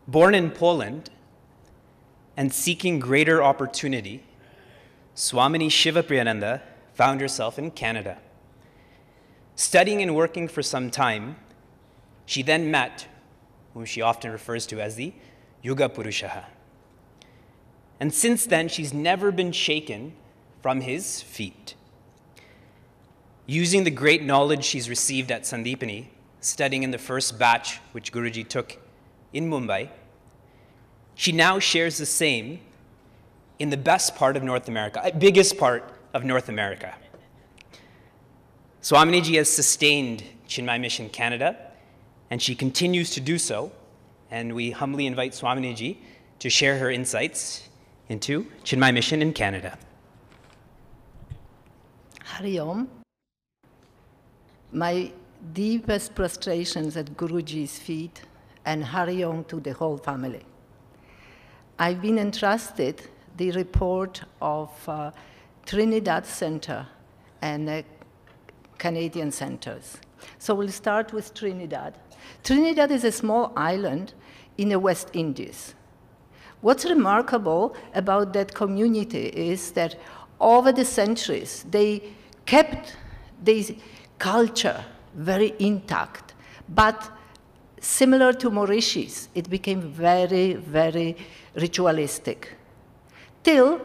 Born in Poland and seeking greater opportunity, Swamini Shivapriyananda found herself in Canada. Studying and working for some time, she then met whom she often refers to as the Yuga Purushaha. And since then, she's never been shaken from his feet. Using the great knowledge she's received at Sandipani, studying in the first batch which Guruji took in Mumbai, she now shares the same in the best part of North America, biggest part of North America. Swaminiji has sustained Chinmaya Mission Canada, and she continues to do so, and we humbly invite Swaminiji to share her insights into Chinmaya Mission in Canada. Hari Om. My deepest prostrations at Guruji's feet, and Hari Om to the whole family. I've been entrusted the report of Trinidad Center and Canadian centers. So we'll start with Trinidad. Trinidad is a small island in the West Indies. What's remarkable about that community is that over the centuries, they kept this culture very intact, but similar to Mauritius, it became very, very ritualistic. Till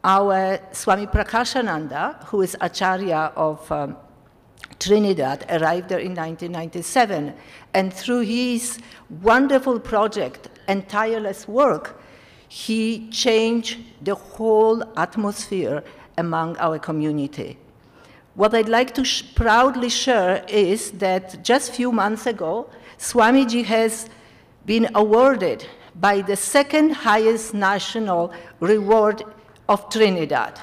our Swami Prakashananda, who is Acharya of Trinidad, arrived there in 1997, and through his wonderful project and tireless work, he changed the whole atmosphere among our community. What I'd like to proudly share is that just a few months ago, Swamiji has been awarded by the second highest national reward of Trinidad.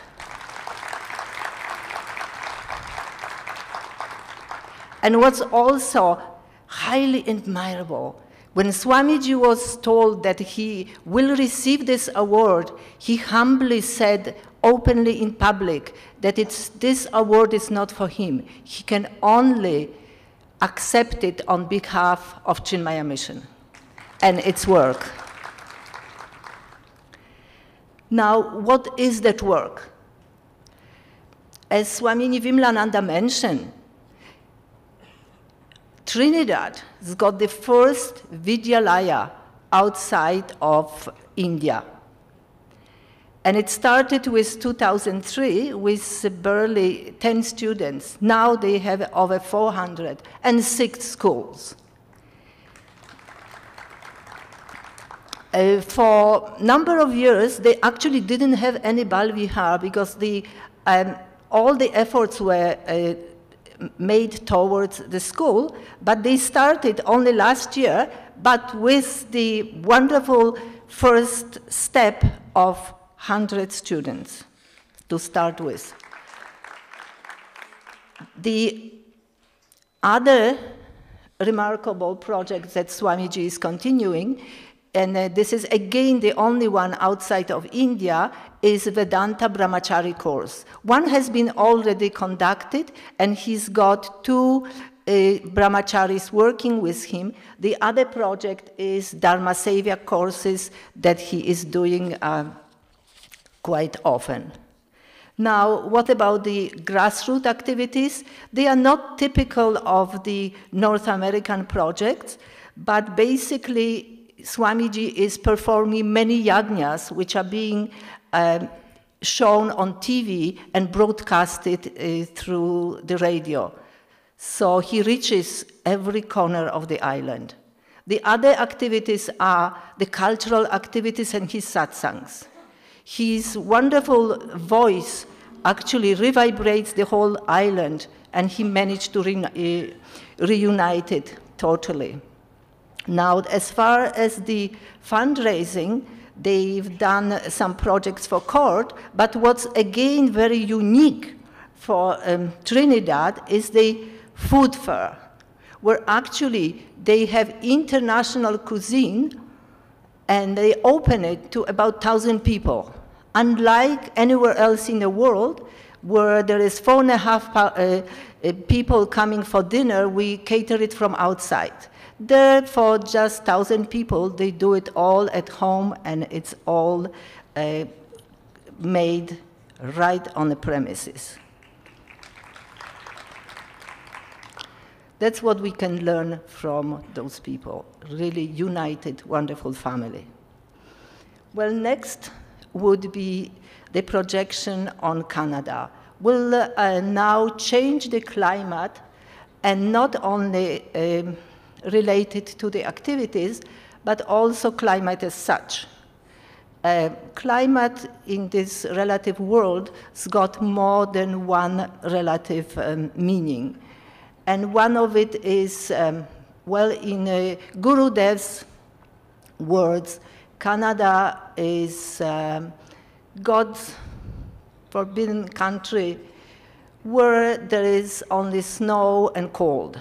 And what's also highly admirable, when Swamiji was told that he will receive this award, he humbly said openly in public that this award is not for him. He can only accept it on behalf of Chinmaya Mission and its work. Now, what is that work? As Swamini Vimlananda mentioned, Trinidad has got the first Vidyalaya outside of India. And it started with 2003 with barely 10 students. Now they have over 406 schools. For a number of years, they actually didn't have any Bal Vihar because all the efforts were made towards the school, but they started only last year, but with the wonderful first step of 100 students to start with. The other remarkable project that Swamiji is continuing, and this is again the only one outside of India, is Vedanta Brahmachari course. One has been already conducted, and he's got 2 brahmacharis working with him. The other project is Dharma Sevya courses that he is doing quite often. Now, what about the grassroots activities? They are not typical of the North American projects, but basically Swamiji is performing many yajnas which are being shown on TV and broadcasted through the radio. So he reaches every corner of the island. The other activities are the cultural activities and his satsangs. His wonderful voice actually revibrates the whole island, and he managed to reunite it totally. Now, as far as the fundraising, they've done some projects for court, but what's again very unique for Trinidad is the food fair, where actually they have international cuisine and they open it to about 1,000 people. Unlike anywhere else in the world, where there is 4.5 people coming for dinner, we cater it from outside. There, for just 1,000 people, they do it all at home, and it's all made right on the premises. That's what we can learn from those people. Really united, wonderful family. Well, next would be the projection on Canada. We'll now change the climate, and not only related to the activities, but also climate as such. Climate in this relative world has got more than one relative meaning. And one of it is, well, in Gurudev's words, Canada is God's forbidden country where there is only snow and cold.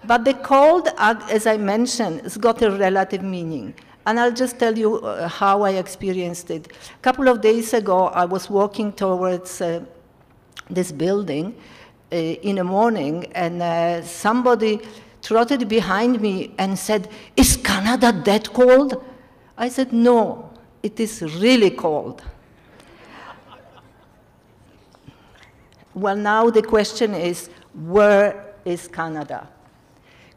But the cold, as I mentioned, has got a relative meaning. And I'll just tell you how I experienced it. A couple of days ago, I was walking towards this building in the morning, and somebody trotted behind me and said, "Is Canada that cold?" I said, "No, it is really cold." Well, now the question is, where is Canada?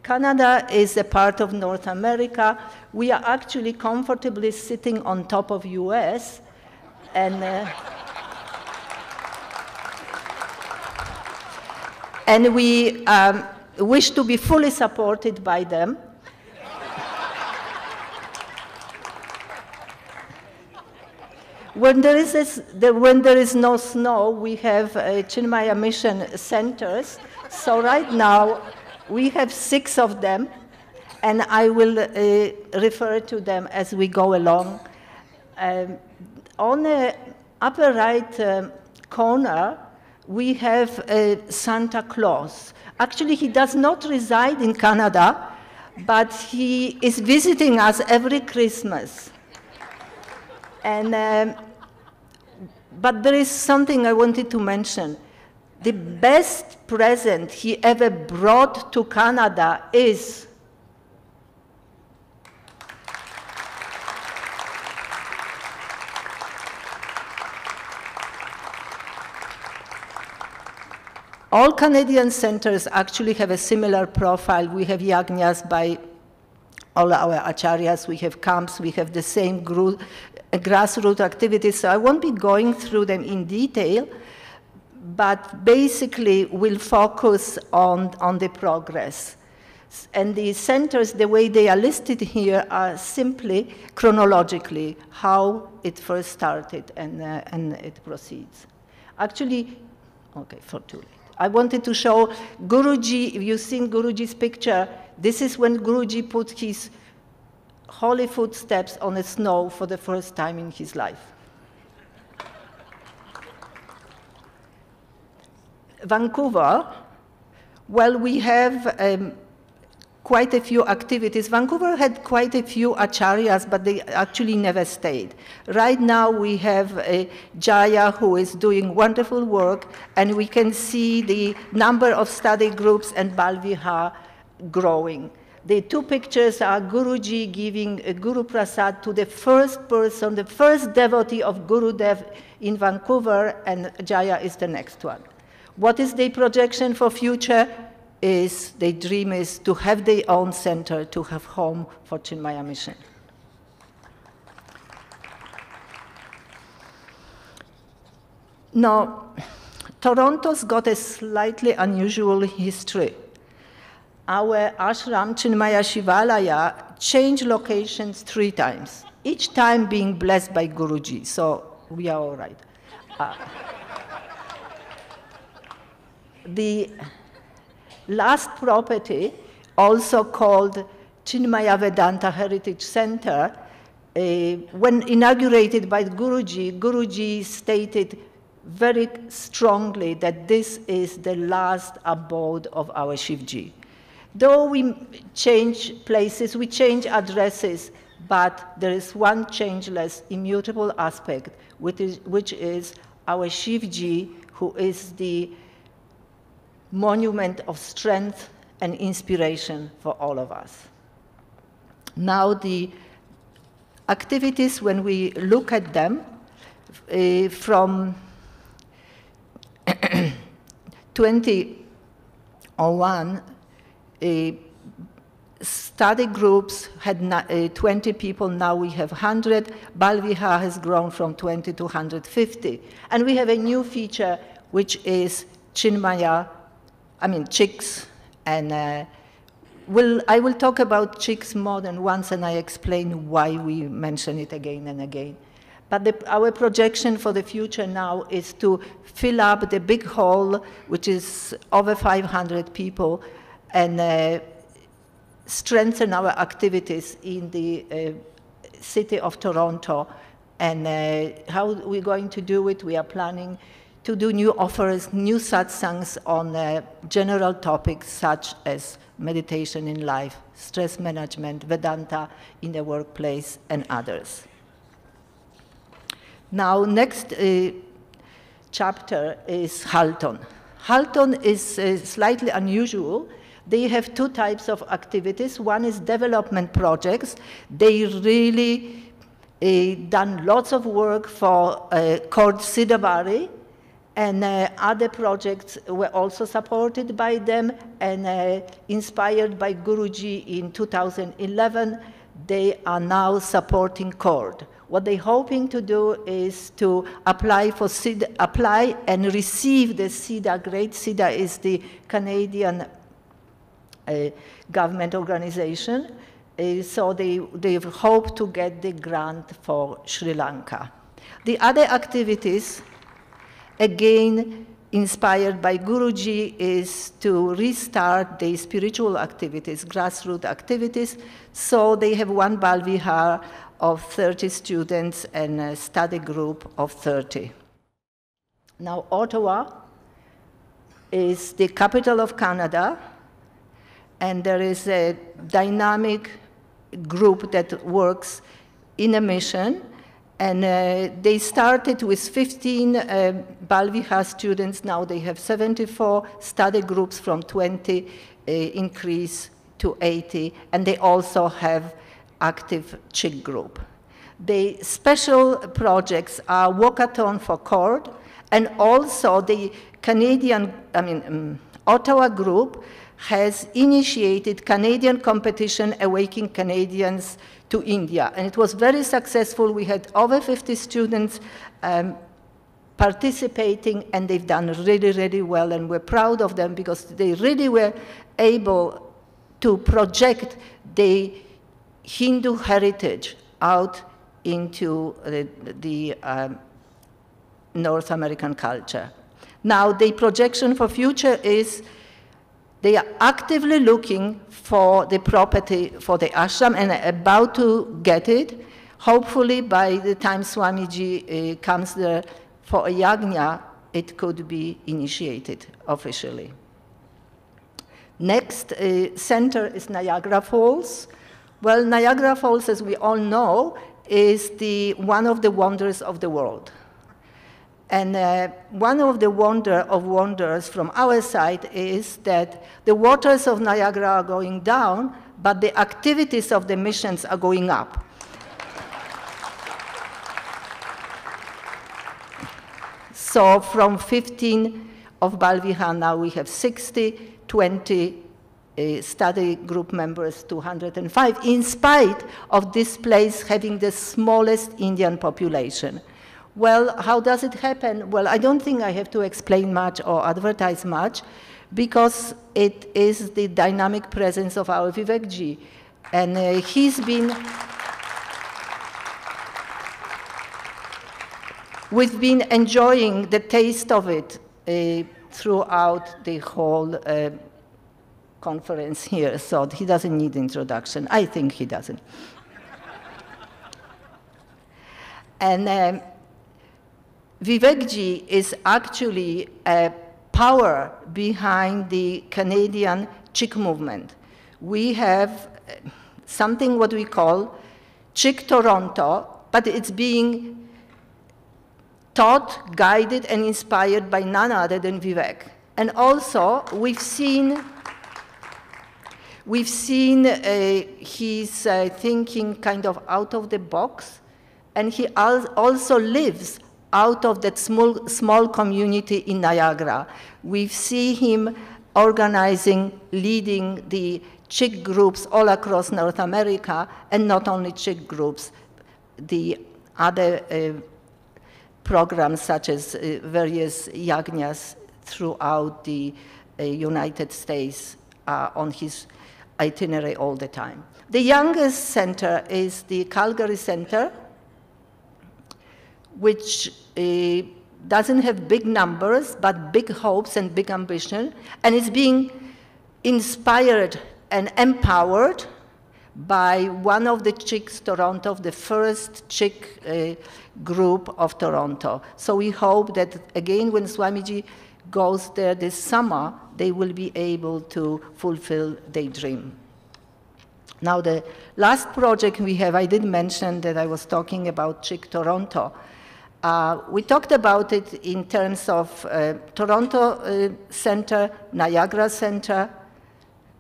Canada is a part of North America. We are actually comfortably sitting on top of US, and we wish to be fully supported by them. When there is no snow, we have Chinmaya Mission centers. So right now, we have 6 of them, and I will refer to them as we go along. On the upper right corner, we have Santa Claus. Actually, he does not reside in Canada, but he is visiting us every Christmas. But there is something I wanted to mention. The best present he ever brought to Canada is all Canadian centers actually have a similar profile. We have yagnas by all our acharyas, we have camps, we have the same grassroots activities. So I won't be going through them in detail, but basically we'll focus on the progress. And the centers, the way they are listed here, are simply chronologically how it first started and it proceeds. Actually, okay, for too late. I wanted to show Guruji. If you've seen Guruji's picture, this is when Guruji put his holy footsteps on the snow for the first time in his life. Vancouver, well, we have quite a few activities. Vancouver had quite a few acharyas, but they actually never stayed. Right now we have Jaya, who is doing wonderful work, and we can see the number of study groups and Balvihar growing. The 2 pictures are Guruji giving Guru Prasad to the first person, the first devotee of Gurudev in Vancouver, and Jaya is the next one. What is the projection for future? The dream is to have their own center, to have home for Chinmaya Mission. Now, Toronto's got a slightly unusual history. Our ashram, Chinmaya Shivalaya, changed locations 3 times, each time being blessed by Guruji, so we are all right. The last property, also called Chinmaya Vedanta Heritage Center, when inaugurated by Guruji, Guruji stated very strongly that this is the last abode of our Shivji. Though we change places, we change addresses, but there is one changeless, immutable aspect, which is our Shivji, who is the monument of strength and inspiration for all of us. Now the activities, when we look at them, from 2001, study groups had 20 people, now we have 100. Balvihar has grown from 20 to 150. And we have a new feature, which is chicks. And I will talk about chicks more than once, and I explain why we mention it again and again. But our projection for the future now is to fill up the big hall, which is over 500 people, and strengthen our activities in the city of Toronto. And how we're going to do it, we are planning to do new offers, new satsangs on general topics such as meditation in life, stress management, Vedanta in the workplace, and others. Now, next chapter is Halton. Halton is slightly unusual. They have two types of activities. One is development projects. They really done lots of work for called Siddhabari, and other projects were also supported by them and inspired by Guruji in 2011. They are now supporting CORD. What they're hoping to do is to apply and receive the SIDA grade. SIDA is the Canadian government organization. So they hope to get the grant for Sri Lanka. The other activities, again inspired by Guruji, is to restart the spiritual activities, grassroots activities. So they have one Balvihar of 30 students and a study group of 30. Now, Ottawa is the capital of Canada, and there is a dynamic group that works in a mission. And they started with 15 Balvihar students. Now they have 74 study groups, from 20 increase to 80. And they also have active chick group. The special projects are walkathon for CORD, and also the Canadian, Ottawa group has initiated Canadian competition, Awakening Canadians to India. And it was very successful. We had over 50 students participating, and they've done really, really well. And we're proud of them because they really were able to project the Hindu heritage out into the North American culture. Now, the projection for future is they are actively looking for the property for the ashram and are about to get it. Hopefully, by the time Swamiji comes there for a yajna, it could be initiated officially. Next center is Niagara Falls. Well, Niagara Falls, as we all know, is one of the wonders of the world. And one of the wonders from our side is that the waters of Niagara are going down, but the activities of the missions are going up. So from 15 of Balvihar, now we have 60, 20 study group members, 205, in spite of this place having the smallest Indian population. Well, how does it happen? Well, I don't think I have to explain much or advertise much, because it is the dynamic presence of our Vivekji. And we've been enjoying the taste of it throughout the whole conference here, so he doesn't need introduction. I think he doesn't. And Vivekji is actually a power behind the Canadian Chick movement. We have something what we call Chick Toronto, but it's being taught, guided, and inspired by none other than Vivek. And also, we've seen We've seen he's thinking kind of out of the box, and he also lives out of that small community in Niagara. We see him organizing, leading the Chick groups all across North America, and not only Chick groups, the other programs such as various yagnas throughout the United States on his itinerary all the time. The youngest center is the Calgary Center, which doesn't have big numbers, but big hopes and big ambition, and is being inspired and empowered by one of the Chicks Toronto, the first Chick group of Toronto. So we hope that, again, when Swamiji goes there this summer, they will be able to fulfill their dream. Now, the last project we have, I did mention that I was talking about Chick Toronto. We talked about it in terms of Toronto Center, Niagara Center,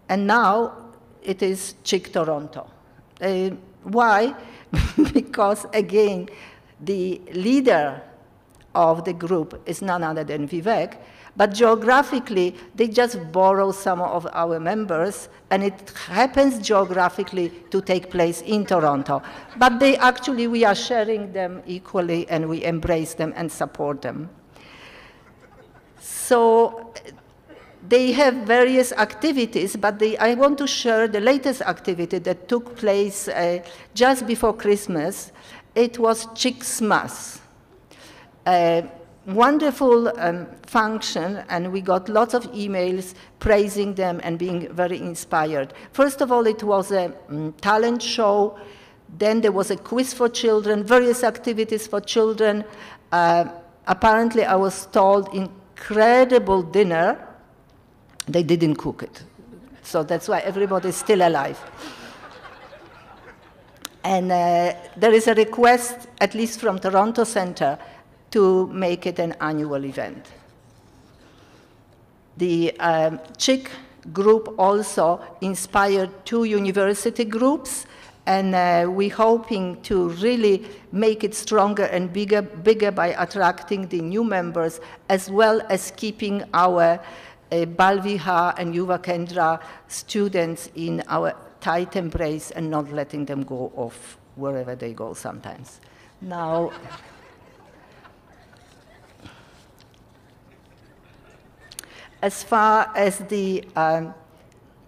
and now it is Chick Toronto. Why? Because, again, the leader of the group is none other than Vivek, but geographically, they just borrow some of our members, and it happens geographically to take place in Toronto. But they actually, we are sharing them equally, and we embrace them and support them. So they have various activities, but I want to share the latest activity that took place just before Christmas. It was Chickmas. Wonderful function, and we got lots of emails praising them and being very inspired. First of all, it was a talent show. Then there was a quiz for children, various activities for children. Apparently, I was told, incredible dinner. They didn't cook it. So that's why everybody is still alive. And there is a request, at least from Toronto Center, to make it an annual event. The Chick group also inspired 2 university groups, and we're hoping to really make it stronger and bigger by attracting the new members, as well as keeping our Bal Vihar and Yuva Kendra students in our tight embrace and not letting them go off wherever they go sometimes. Now, as far as the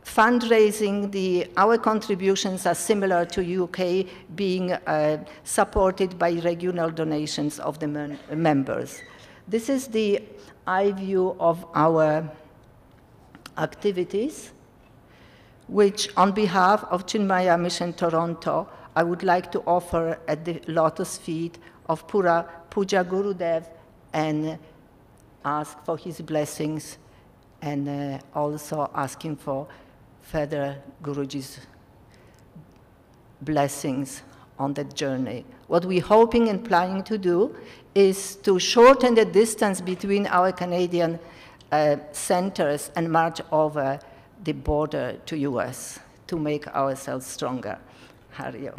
fundraising, our contributions are similar to UK, being supported by regular donations of the members. This is the eye view of our activities, which on behalf of Chinmaya Mission Toronto, I would like to offer at the lotus feet of Pujya Gurudev and ask for his blessings, and also asking for further Guruji's blessings on that journey. What we're hoping and planning to do is to shorten the distance between our Canadian centers and march over the border to US to make ourselves stronger. Hariyo.